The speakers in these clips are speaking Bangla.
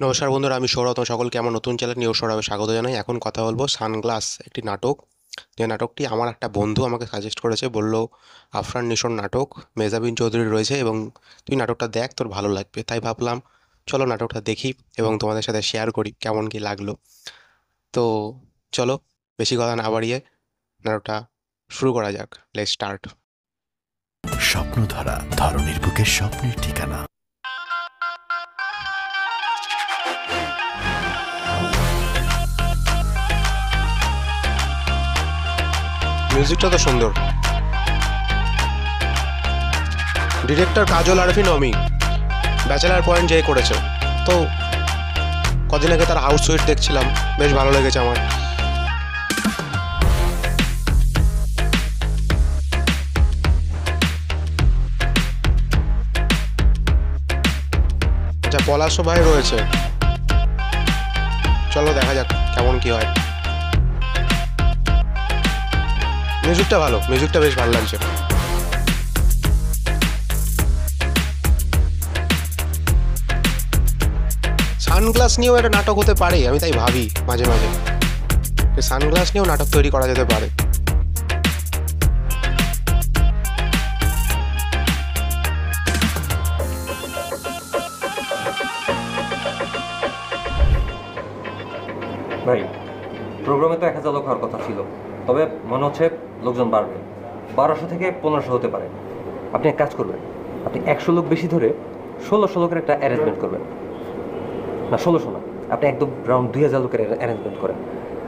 নমস্কার বন্ধুরা, আমি সৌরভ। তোমার সকলকে আমার নতুন চ্যানেল নিউ সৌরভে স্বাগত জানাই। এখন কথা বলবো সানগ্লাস, একটি নাটক। যে নাটকটি আমার একটা বন্ধু আমাকে সাজেস্ট করেছে, বলল আফরান নিশোর নাটক, মেহজাবিন চৌধুরী রয়েছে এবং তুই নাটকটা দেখ, তোর ভালো লাগবে। তাই ভাবলাম চলো নাটকটা দেখি এবং তোমাদের সাথে শেয়ার করি কেমন কি লাগলো। তো চলো, বেশি কথা না বাড়িয়ে নাটকটা শুরু করা যাক। Let's start. স্বপ্নধারা, ধারণের বুকে স্বপ্নের ঠিকানা। মিউজিকটা তো সুন্দর। ডিরেক্টর কাজল আরফিন অমি, ব্যাচেলার পয়েন্ট যে করেছে। তো কদিন আগে তার হাউস সুইট দেখছিলাম, বেশ ভালো লেগেছে আমার। আচ্ছা, পলাশও ভাই রয়েছে, চলো দেখা যাক কেমন কি হয়। মিউজিকটা ভালো, মিউজিকটা বেশ ভালো লাগছে। সানগ্লাস নিয়েও একটা নাটক হতে পারে, আমি তাই ভাবি মাঝে মাঝে যে সানগ্লাস নিয়েও নাটক তৈরি করা যেতে পারে। ভাই, প্রোগ্রামে তো 1000 লোক হওয়ার কথা ছিল, তবে মনে হচ্ছে লোকজন বাড়বে। 1200 থেকে 1500 হতে পারে। আপনি এক কাজ করবেন, আপনি 100 লোক বেশি ধরে 1600 লোকের একটা অ্যারেঞ্জমেন্ট করবেন। না, 1600 না, আপনি একদম রাউন্ড 2000 লোকের অ্যারেঞ্জমেন্ট করেন।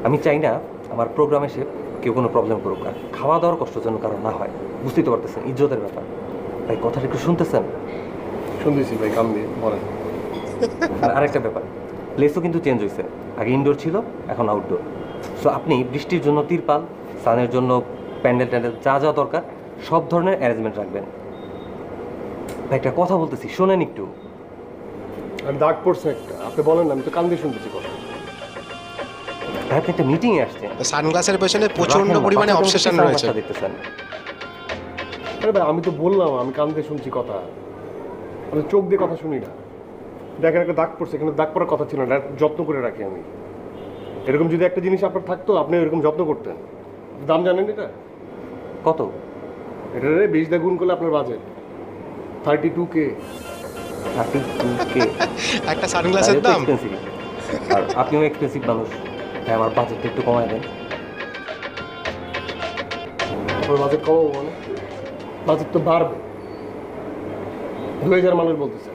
আমি চাই না আমার প্রোগ্রামে এসে কেউ কোনো প্রবলেম করুক, আর খাওয়া দাওয়ার কষ্ট যেন কারণ না হয়। বুঝতেই তো পারতেছেন, ইজ্জতের ব্যাপার। ভাই, কথাটা একটু শুনতেছেন? শুনতেছি ভাই, কাম দিয়ে বলেন। আর আরেকটা ব্যাপার, প্লেসও কিন্তু চেঞ্জ হয়েছে। আগে ইনডোর ছিল, এখন আউটডোর। সো আপনি বৃষ্টির জন্য তিরপাল, সানের জন্য প্যান্ডেল ট্যান্ডেল, যা যা দরকার সব ধরনের অ্যারেঞ্জমেন্ট রাখবেন। ভাই, একটা কথা বলতেছি, শোনেন একটু। আর দাগ পড়ছে একটা, আপনি বলেন না, আমি তো কান দিয়ে শুনতেছি কথা। ভাই, আপনি একটা মিটিংয়ে আসছেন, সানগ্লাসের পেছনে প্রচন্ড পরিমাণে অবসেশন রয়েছে। দেখতেছেন। আরে ভাই, আমি তো বললাম আমি কান দিয়ে শুনছি কথা, আমি চোখ দিয়ে কথা শুনি না। দেখেন একটা দাগ পড়ছে, এখানে দাগ পড়ার কথা ছিল না, যত্ন করে রাখি আমি। এরকম যদি একটা জিনিস আপনার থাকতো, আপনি এরকম যত্ন করতেন। দাম জানেন এটা? কত? এটা 20 দিয়ে গুণ করলে আপনার বাজেট 32K। একটা সানগ্লাসের দাম। আর আপনিও এক্সপেন্সিভ মানুষ, তাই আমার বাজেটটা একটু কমায় দেন। আপনার বাজেট কমাবো মানে? বাজেট তো বাড়বে। 2000 মানুষ বলতেছেন,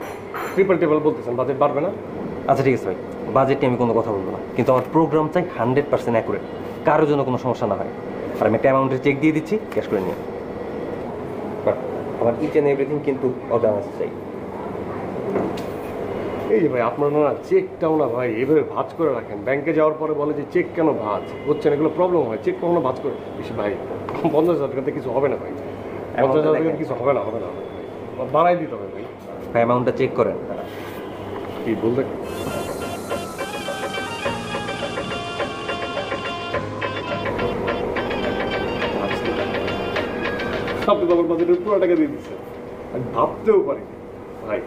ট্রিপল টেবল বলতেছেন, বাজেট বাড়বে না? আচ্ছা ঠিক আছে ভাই, বাজেট নিয়ে আমি কোনো কথা বলবো না, কিন্তু আমার প্রোগ্রাম চাই 100% অ্যাকুরেট, কারোর জন্য কোনো সমস্যা না হয়। আর আমি একটা অ্যামাউন্টের চেক দিয়ে দিচ্ছি, ক্যাশ করে নিয়ে। আমার ইচ অ্যান্ড এভরিথিং কিন্তু অর্গানাইজ চাই। এই যে ভাই, আপনার না চেকটাও না ভাই এভাবে ভাঁজ করে রাখেন। ব্যাংকে যাওয়ার পরে বলে যে চেক কেন ভাঁজ বুঝছেন, এগুলো প্রবলেম হয়। চেক কখনো ভাঁজ করে বেশি ভাই 50,000 টাকাতে কিছু হবে না ভাই। 50,000 টাকাতে কিছু হবে না, হবে না ভাই, বাড়াই দিতে হবে ভাই। ভাই, অ্যামাউন্টটা চেক করেন। কি বলতে আপনি তো আমার বাজেটের পুরো টাকা দিয়ে দিচ্ছেন, আমি ভাবতেও পারি ভাই।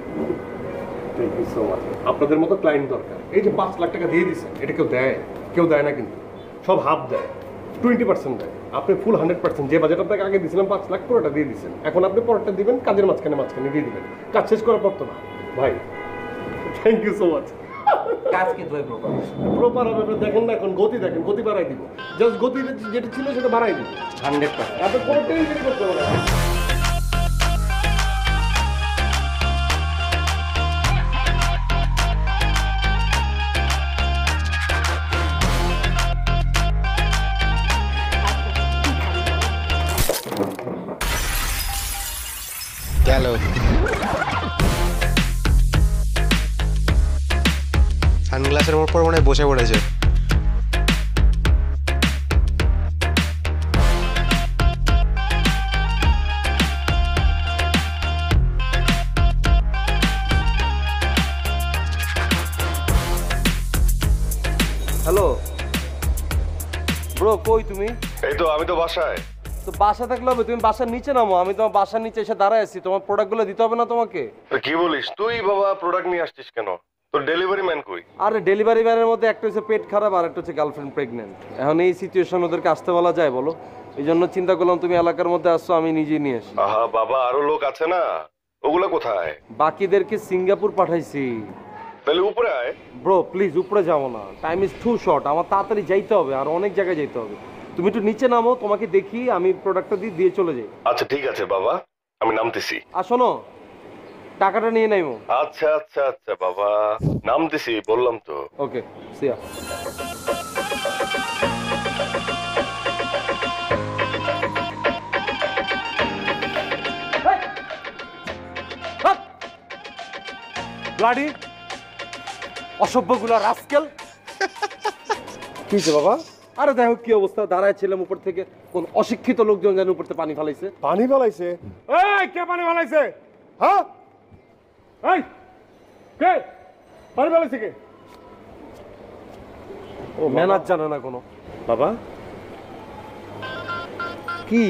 Thank you so much. আপনাদের মতো ক্লায়েন্ট দরকার। এই যে 5 লাখ টাকা দিয়ে দিচ্ছেন, এটা কেউ দেয়? কেউ দেয় না, কিন্তু সব হাফ দেয়, 20% দেয়। আপনি ফুল 100%, যে বাজেট আপনাকে আগে দিয়েছিলাম 5 লাখ, পুরোটা দিয়ে দিচ্ছেন। এখন আপনি পরেরটা দিবেন, কাজের মাঝখানে মাঝখানে দিয়ে দিবেন, কাজ শেষ করার পর তো না ভাই। Thank you so much. কাজ কিন্তু ভাই প্রপার প্রপার হবে, আপনি দেখেন না, এখন গতি দেখেন, গতি বাড়াই দিব। জাস্ট গতি যেটা ছিল সেটা বাড়াই দিব। 100%। আপনি কোনো টেনশন করতে হবে না। গেল সানগ্লাসের উপর মনে হয় বসে পড়েছে। হ্যালো ব্রো, কই তুমি? এই তো আমি তো বাসায়। তো বাসা থাকলে হবে, তুমি বাসার নিচে নামো। আমি তোমার বাসার নিচে এসে দাঁড়ায় আছি, তোমার প্রোডাক্টগুলো দিতে হবে না তোমাকে? তো কি বলিস তুই বাবা, প্রোডাক্ট নিয়ে আসছিস কেন? তো ডেলিভারি ম্যান কই? আরে ডেলিভারি ম্যানের মধ্যে একটা হচ্ছে পেট খারাপ আর একটা হচ্ছে গার্লফ্রেন্ড প্রেগনেন্ট। এখন এই সিচুয়েশন ওদেরকে আসতে বলা যায় বলো? এই জন্য চিন্তা করলাম তুমি এলাকার মধ্যে আসছো, আমি নিজেই নিয়ে আসি। আহা বাবা, আরো লোক আছে না, ওগুলা কোথায়? বাকিদেরকে সিঙ্গাপুর পাঠাইছি। তাহলে উপরে আয়। ব্রো প্লিজ উপরে যাবো না, টাইম ইজ টু শর্ট, আমার তাড়াতাড়ি যাইতে হবে, আর অনেক জায়গায় যেতে হবে। তুমি একটু নিচে নামো, তোমাকে দেখি, আমি প্রোডাক্টটা দিয়ে চলে যাই। আচ্ছা ঠিক আছে বাবা, আমি নামতেছি। আর শোনো, টাকাটা নিয়ে নাইমো। আচ্ছা আচ্ছা আচ্ছা বাবা, নামতেছি বললাম তো। ওকে, সিয়া। ব্লাডি অসভ্যগুলা রাস্কেল। কি হয়েছে বাবা? আরে দেখো কি অবস্থা, দাঁড়ায় ছিলাম উপর থেকে কোন অশিক্ষিত লোকজন যেন উপর থেকে পানি ফালাইছে। পানি ফেলাইছে? এই কে পানি ফেলাইছে? হ্যাঁ, এই কে পানি ফেলাইছে? কে? ও ম্যানার জানে না কোনো। বাবা কি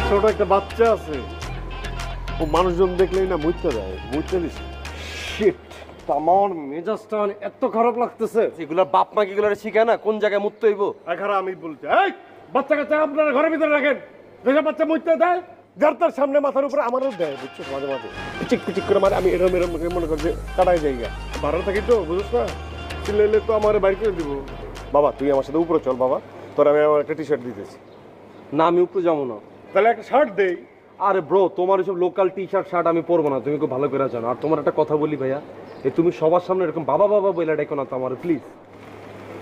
ছোট একটা বাচ্চা আছে, ও মানুষজন দেখলেই না মুইতে দেয়, মুইতে দিছে। শিট, আমার মেজাজটা মানে এত খারাপ লাগতেছে। এগুলা বাপ মা কি এগুলা শিখায় না কোন জায়গায় মুততে হইব? এখন আমি বলছি, এই বাচ্চা কাচ্চা আপনারা ঘরের ভিতরে রাখেন, যেসব বাচ্চা মুইতে দেয় যার তার সামনে মাথার উপরে আমারও দেয়, বুঝছো? মাঝে মাঝে পিচিক পিচিক করে মারে, আমি এরম এরম মনে করছি কাটাই জায়গা ভাড়া থাকি তো, বুঝছ না? চিল্লাইলে তো আমার বাইর করে দিব। বাবা তুই আমার সাথে উপরে চল বাবা, তোর আমি আমার একটা টি শার্ট দিতেছি। না আমি উপরে যাবো না। তাহলে একটা শার্ট দেই। আরে ব্রো, তোমার এসব লোকাল টি শার্ট শার্ট আমি পরবো না, তুমি খুব ভালো করে জানো। আর তোমার একটা কথা বলি ভাইয়া, তুমি সবার সামনে এরকম বাবা বাবা বলে ডাইকো না তো আমার, প্লিজ।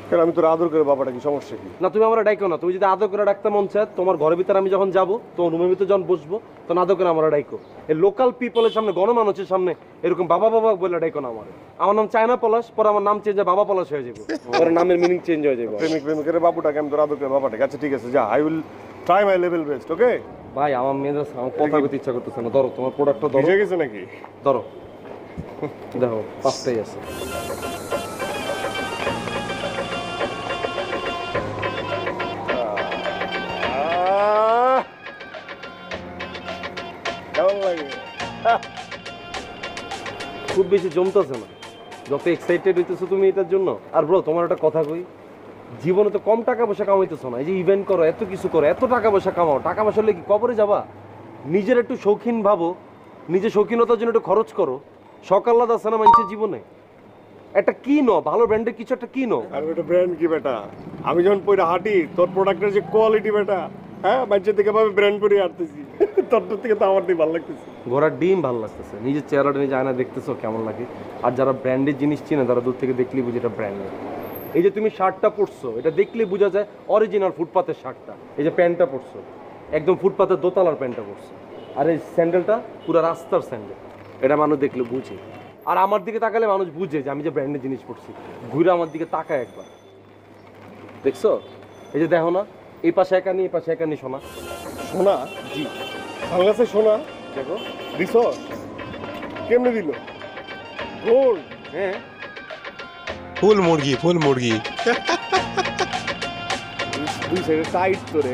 কেন আমি তোর আদর করে, বাবাটা কি সমস্যা কি? না তুমি আমার ডাইকো না। তুমি যদি আদর করে ডাকতে মন চায়, তোমার ঘরের ভিতরে আমি যখন যাবো, তোমার রুমের ভিতরে যখন বসবো, তখন আদর করে আমার ডাইকো। এই লোকাল পিপলের সামনে, গণমানুষের সামনে এরকম বাবা বাবা বলে ডাইকো না আমার। আমার নাম চায়না পলাশ, পরে আমার নাম চেঞ্জ হয় বাবা পলাশ হয়ে যাবো, পরে নামের মিনিং চেঞ্জ হয়ে যাবে। প্রেমিক প্রেমিকের বাবুটাকে আমি তোর আদর করে বাবাটাকে। আচ্ছা ঠিক আছে, যা, I will try my level best. Okay ভাই আমার মেজাজ, আমার কথা বলতে ইচ্ছা করতেছে না। ধরো তোমার প্রোডাক্টটা ধরো। ভিজে গেছে নাকি? ধরো, দেখো পাঁচটাই আছে। কেমন লাগে? খুব বেশি জমতেছে না, যত এক্সাইটেড হইতেছো তুমি এটার জন্য। আর ব্রো তোমার একটা কথা কই, জীবনে তো কম টাকা পয়সা কামাইতেছো না, এই যে ইভেন্ট করো, এত কিছু করো, এত টাকা পয়সা কামাও, টাকা পয়সা হলে কি কবরে যাবা? নিজের একটু শৌখিন ভাবো, নিজের শৌখিনতার জন্য একটু খরচ করো। সকাল আছে না মানুষের জীবনে, একটা কিনো, ভালো ব্র্যান্ডের কিছু একটা কিনো। আর ওটা ব্র্যান্ড কি বেটা? আমি যখন পয়রা হাঁটি, তোর প্রোডাক্টের যে কোয়ালিটি বেটা, হ্যাঁ বাচ্চা থেকে ভাবে ব্র্যান্ড করে হাঁটতেছি, তোর থেকে তো আমার ভালো লাগতেছে। ঘোড়ার ডিম ভালো লাগতেছে, নিজের চেহারাটা নিজে আয়না দেখতেছো কেমন লাগে। আর যারা ব্র্যান্ডের জিনিস চিনে, তারা দূর থেকে দেখলেই বুঝে এটা ব্র্যান্ডের। এই যে তুমি শার্টটা পরছো, এটা দেখলেই বোঝা যায় অরিজিনাল ফুটপাতের শার্টটা। এই যে প্যান্টটা পরছো, একদম ফুটপাতের দোতলার প্যান্টটা পরছো। আর এই স্যান্ডেলটা পুরো রাস্তার স্যান্ডেল, এটা মানুষ দেখলে বুঝে। আর আমার দিকে তাকালে মানুষ বুঝে যে আমি যে ব্র্যান্ডের জিনিস পরছি। ঘুরে আমার দিকে তাকায় একবার, দেখছো? এই যে দেখো না, এই পাশে একা নেই, এই পাশে একা নেই। শোনা সোনা? জি, সানগ্লাসে সোনা দেখো। দিছ? কেমনে দিল? গোল্ড? হ্যাঁ, ফুল মুরগি, ফুল মুরগি। দুই সাইডে টাইট করে।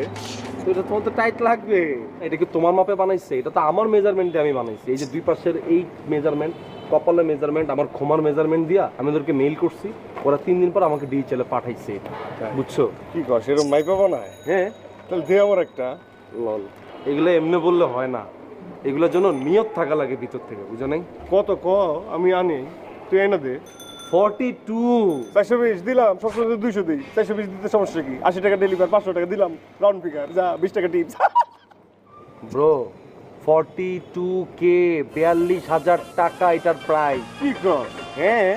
তো এটা তোমার তো টাইট লাগবে। এটা কি তোমার মাপে বানাইছে? এটা তো আমার মেজারমেন্টে আমি বানাইছি। এই যে দুই পাশের এই মেজারমেন্ট, কপালের মেজারমেন্ট, আমার খোমার মেজারমেন্ট দিয়া আমি ওদেরকে মেইল করছি। ওরা 3 দিন পর আমাকে ডিএইচএল এ পাঠাইছে এটা, বুঝছো? কি কর, সেরকম মাইপা বানায়? হ্যাঁ, তাহলে দে আমার একটা। লল, এগুলো এমনি বললে হয় না, এগুলোর জন্য নিয়ত থাকা লাগে ভিতর থেকে, বুঝো নাই? কত ক, আমি আনি, তুই এনে দে। 42 420 দিলাম, সবসময় 200 দিই। 420 দিতে সমস্যা কি? 80 টাকা ডেলিভার, 500 টাকা দিলাম, রাউন্ড ফিগার, যা 20 টাকা টিপস। ব্রো, 42K, 42,000 টাকা এটার প্রাইস। কি কর? হ্যাঁ,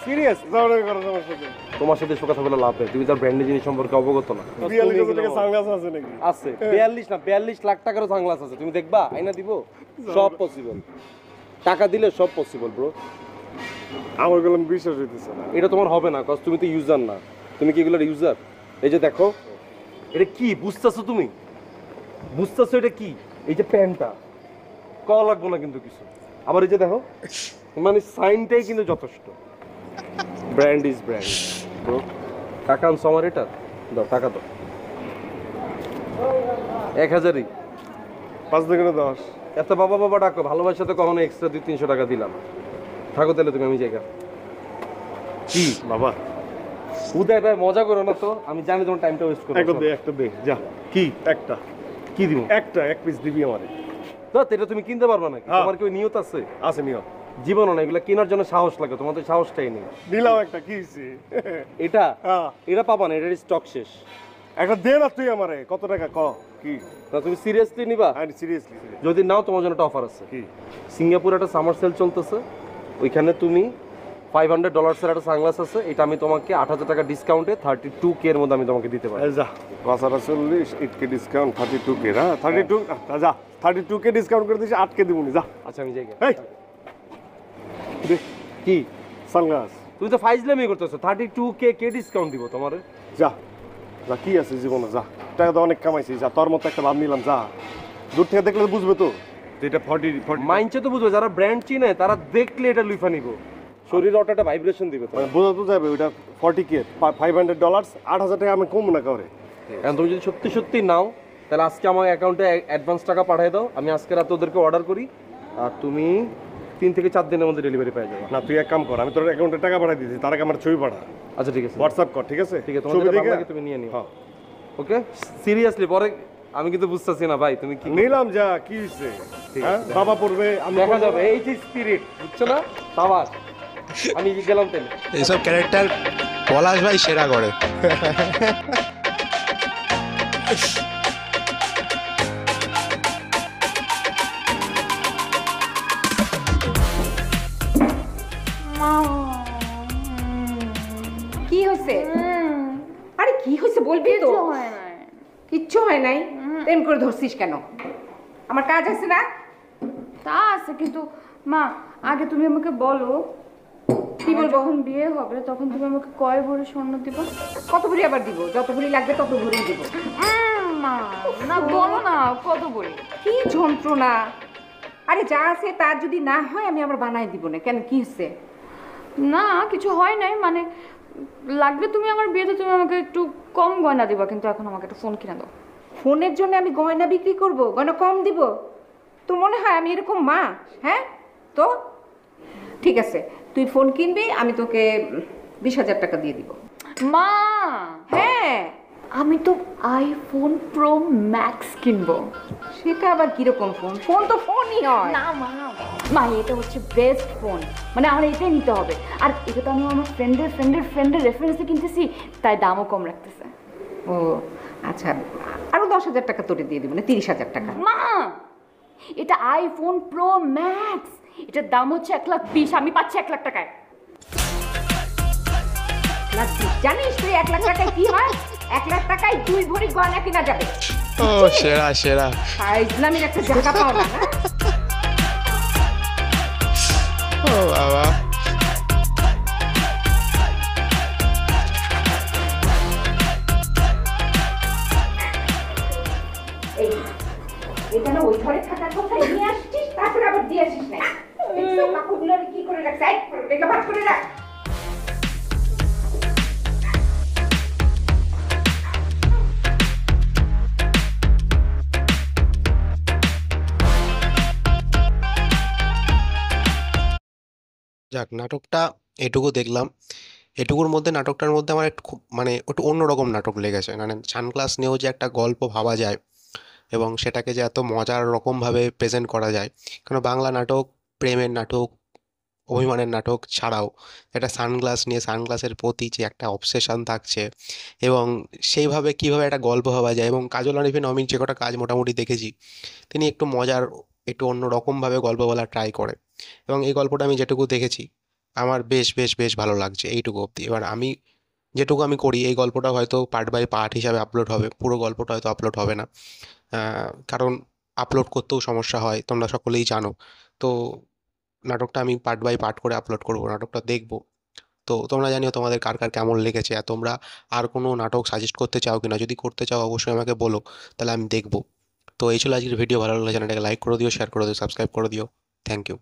সিরিয়াস? যাও রে, করো সমস্যা কি? তোমার সাথে এসব কথা বলে লাভ নেই, তুমি তার ব্র্যান্ডের জিনিস সম্পর্কে অবগত না। 42,000 টাকা সানগ্লাস আছে নাকি? আছে 42 না 42 লাখ টাকারও সানগ্লাস আছে, তুমি দেখবা আইনা দিব। সব পসিবল, টাকা দিলে সব পসিবল ব্রো। আমার গেলাম বিশ্বাস হইতেছে না। এটা তোমার হবে না, কজ তুমি তো ইউজার না। তুমি কি এগুলোর ইউজার? এই যে দেখো, এটা কি বুঝতেছো? তুমি বুঝতেছো এটা কি? এই যে প্যান্টটা কল লাগবো না কিন্তু কিছু। আবার এই যে দেখো, মানে সাইনটাই কিন্তু যথেষ্ট। Brand is brand bro. টাকা আনছো আমার, এটা দাও, টাকা দাও। 1000ই 5 2 10। এত বাবা বাবা ডাকো, ভালোবাসা তো কখনো এক্সট্রা 200-300 টাকা দিলাম। থাকো তাহলে তুমি, আমি জায়গা কি বাবা? উদয় ভাই মজা করো না তো, আমি জানি তোমার টাইমটা ওয়েস্ট করো। একটা দে যা। কি একটা কি দিব? এক পিস দিবি আমারে। তো এটা তুমি কিনতে পারবে না, হ্যাঁ। তোমার কি ওই নিয়ত আছে? আছে নিও। জীবনও না, এগুলো কেনার জন্য সাহস লাগে, তোমার তো সাহসটাই নেই। নিলাও একটা, কি হইছে? এটা হ্যাঁ। এটা পাবা না, এটার স্টক শেষ। একটা দে না তুই আমারে, কত টাকা ক? কি না তুমি সিরিয়াসলি নিবা? আরে সিরিয়াসলি যদি নাও তোমার জন্য একটা অফার আছে। কি? সিঙ্গাপুরে একটা সামার সেল চলতেছে, ওইখানে তুমি $500 একটা সানগ্লাস আছে, এটা আমি তোমাকে 8,000 টাকা ডিসকাউন্টে 32K এর মধ্যে আমি তোমাকে দিতে পারি। এই যা 540 8K ডিসকাউন্ট 32K। হ্যাঁ 32 যা 32K ডিসকাউন্ট করে দিছি, 8K দিবনি যা। আচ্ছা আমি যাই গে। এই দে কি সানগ্লাস তুমি তো ফাইজলামি করতেছো, 32K কে ডিসকাউন্ট দিব তোমারে? যা যা, কি আছে জীবনে যা, টাকা তো অনেক কামাইছি, যা তোর মতো একটা ভাব নিলাম, যা। দূর থেকে দেখলে বুঝবে তো যে এটা 40 মাইন্ডসে তো বুঝবে, যারা ব্র্যান্ড চিনে তারা দেখলে এটা লুইফা নিব, শরীরে ওটা একটা ভাইব্রেশন দিবে তো। মানে বোঝা তো যাবে ওটা 40K $500 8,000 টাকা আমি কম না কাউরে। এখন তুমি যদি সত্যি সত্যি নাও তাহলে আজকে আমার অ্যাকাউন্টে অ্যাডভান্স টাকা পাঠিয়ে দাও, আমি আজকে রাতে ওদেরকে অর্ডার করি, আর তুমি 3 থেকে 4 দিনের মধ্যে ডেলিভারি পেয়ে যাবে। না তুই এক কাম কর, আমি তোর অ্যাকাউন্টে টাকা পাঠিয়ে দিয়েছি, তার আগে আমার ছবি পাঠা, আচ্ছা ঠিক আছে, হোয়াটসঅ্যাপ কর, ঠিক আছে? ঠিক আছে, তোমার ছবি যেটা ভালো দেখে লাগে তুমি নিয়ে নিও। হ্যাঁ ওকে সিরিয়াসলি, পরে আমি কিন্তু বুঝতেছি না ভাই তুমি কি নিলাম, যা কি হইছে? হ্যাঁ বাবা পড়বে, আমি দেখা পড়বো। যাবে, এই যে স্পিরিট, বুঝছো না? সাবাস, আমি গেলাম তাহলে। এইসব ক্যারেক্টার পলাশ ভাই সেরা করে। কি হয়েছে? আরে কি হয়েছে বলবি তো? কিচ্ছু হয় নাই। প্রেম করে ধরছিস কেন? আমার কাজ আছে না? তা আছে, কিন্তু মা আগে তুমি আমাকে বলো কি বলবো? যখন বিয়ে হবে তখন তুমি আমাকে কয় ভরি স্বর্ণ দিবা? কত ভরি আবার দিব? যত ভরি লাগবে তত ভরি দিব। মা না বলো না কত ভরি। কি যন্ত্রণা! আরে যা আছে তার যদি না হয় আমি আবার বানাই দিব না। কেন, কি হচ্ছে? না কিছু হয় নাই, মানে লাগবে তুমি আমার বিয়েতে তুমি আমাকে একটু কম গয়না দিবা, কিন্তু এখন আমাকে একটা ফোন কিনে দাও। ফোনের জন্য আমি গয়না বিক্রি করব? গয়না কম দিব? তোর মনে হয় আমি এরকম মা? হ্যাঁ তো ঠিক আছে, তুই ফোন কিনবি, আমি তোকে 20,000 টাকা দিয়ে দিব। মা হ্যাঁ, আমি তো আইফোন প্রো ম্যাক্স কিনবো। সেটা আবার কিরকম ফোন? ফোন তো ফোনই হয়। না মা, মা এটা হচ্ছে বেস্ট ফোন, মানে আমার এটাই নিতে হবে। আর এটা তো আমি আমার ফ্রেন্ডের রেফারেন্সে কিনতেছি, তাই দামও কম রাখতেছে। ও আচ্ছা, আরো 10,000 টাকা তোরে দিয়ে দিব, না 30,000 টাকা। মা এটা আইফোন প্রো ম্যাক্স, এটার দাম হচ্ছে 1,20,000, আমি পাচ্ছি 1,00,000 টাকায়। জানিস তুই 1,00,000 টাকায় কি হয়? 1,00,000 টাকায় 2 ভরি গয়না কিনা যাবে। ও সেরা সেরা। ইসলামের একটা জায়গা পাও না? ও বাবা। এই এটা না ওই ঘরে থাকার কথা, নিয়ে আসছিস তারপরে আবার দিয়ে আসিস না। এইসব কাপড়গুলো কি করে রাখছিস? এটা ভাগ করে রাখ। যাক, নাটকটা এটুকু দেখলাম। এটুকুর মধ্যে নাটকটার মধ্যে আমার একটু মানে একটু অন্যরকম নাটক লেগেছে। মানে সানগ্লাস নিয়েও যে একটা গল্প ভাবা যায় এবং সেটাকে যে এত মজার রকমভাবে প্রেজেন্ট করা যায়, কারণ বাংলা নাটক প্রেমের নাটক, অভিমানের নাটক ছাড়াও একটা সানগ্লাস নিয়ে সানগ্লাসের প্রতি যে একটা অবসেশন থাকছে এবং সেইভাবে কীভাবে একটা গল্প ভাবা যায়। এবং কাজল আরিফিন আমি যে কটা কাজ মোটামুটি দেখেছি, তিনি একটু মজার, একটু অন্য রকমভাবে গল্প বলার ট্রাই করে এবং এই গল্পটা আমি যেটুকু দেখেছি আমার বেশ বেশ বেশ ভালো লাগছে এইটুকু অবধি। এবার আমি যেটুকু আমি করি, এই গল্পটা হয়তো পার্ট বাই পার্ট হিসাবে আপলোড হবে, পুরো গল্পটা হয়তো আপলোড হবে না, কারণ আপলোড করতেও সমস্যা হয়, তোমরা সকলেই জানো। তো নাটকটা আমি পার্ট বাই পার্ট করে আপলোড করবো, নাটকটা দেখবো। তো তোমরা জানিও তোমাদের কার কার কেমন লেগেছে, আর তোমরা আর কোনো নাটক সাজেস্ট করতে চাও কিনা, যদি করতে চাও অবশ্যই আমাকে বলো, তাহলে আমি দেখবো। তো এই ছিল আজকের ভিডিও। ভালো লাগলে চ্যানেলটাকে লাইক করে দিও, শেয়ার করে দিও, সাবস্ক্রাইব করে দিও। Thank you.